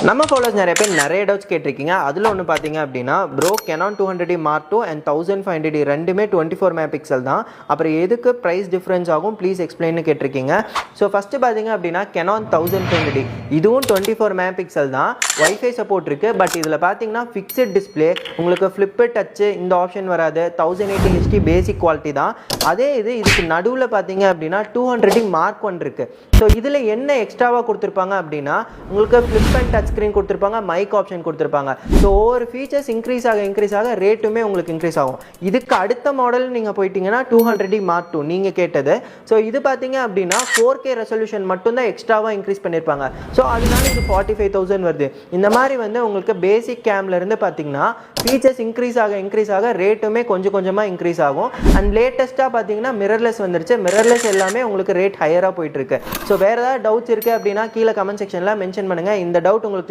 நம்ம ஃபாலோவர்ஸ் நிறைய பேர் நிறைய டவுட்ஸ் கேட்டிருக்கீங்க. அதில் ஒன்று பார்த்தீங்க அப்படின்னா, bro Canon 200D Mark II and 1500D ரெண்டுமே 24 மெகா பிக்சல் தான், அப்புறம் எதுக்கு ப்ரைஸ் டிஃப்ரென்ஸ் ஆகும் ப்ளீஸ் எக்ஸ்பிளைன்னு கேட்டிருக்கீங்க. ஸோ ஃபஸ்ட்டு பார்த்தீங்க அப்படின்னா Canon 1500D இதுவும் 24 மெகா பிக்சல் தான், வைஃபை சப்போர்ட் இருக்குது. பட் இதில் பார்த்தீங்கன்னா ஃபிக்ஸட் டிஸ்பிளே, உங்களுக்கு ஃப்ளிப்பு டச்சு இந்த ஆப்ஷன் வராது. 1080 HD பேசிக் குவாலிட்டி தான். அதே இதுக்கு நடுவில் பார்த்தீங்க அப்படின்னா 200D Mark I இருக்குது. ஸோ இதில் என்ன எக்ஸ்ட்ராவாக கொடுத்துருப்பாங்க அப்படின்னா, உங்களுக்கு ஃப்ளிப் அண்ட் டச் ஸ்க்ரீன் கொடுத்துருப்பாங்க, மைக் ஆப்ஷன் கொடுத்துருப்பாங்க. ஸோ ஒவ்வொரு ஃபீச்சர்ஸ் இன்க்ரீஸ் ஆக ரேட்டுமே உங்களுக்கு இன்க்ரீஸ் ஆகும். இதுக்கு அடுத்த மாடல் நீங்கள் போயிட்டீங்கன்னா 200D Mark II நீங்கள் கேட்டது. ஸோ இது பார்த்தீங்க அப்படின்னா 4K ரெசல்யூஷன் மட்டும்தான் எக்ஸ்ட்ராவாக இன்க்ரீஸ் பண்ணியிருப்பாங்க. ஸோ அதனால இது 45,000 வருது. இந்த மாதிரி வந்து உங்களுக்கு பேசிக் கேம்லேருந்து பார்த்தீங்கன்னா ஃபீச்சர்ஸ் இன்க்ரீஸ் ஆக ரேட்டுமே கொஞ்சமாக இன்க்ரீஸ் ஆகும். அண்ட் லேட்டஸ்ட்டாக பார்த்தீங்கன்னா மிரர்லெஸ் வந்துருச்சு. மிரர்லெஸ் எல்லாமே உங்களுக்கு ரேட் ஹையராக போயிட்டு இருக்கு. ஸோ வேறு ஏதாவது டவுட்ஸ் இருக்குது அப்படின்னா கீழே கமெண்ட் செக்ஷனில் மென்ஷன் பண்ணுங்கள். இந்த டவுட் உங்களுக்கு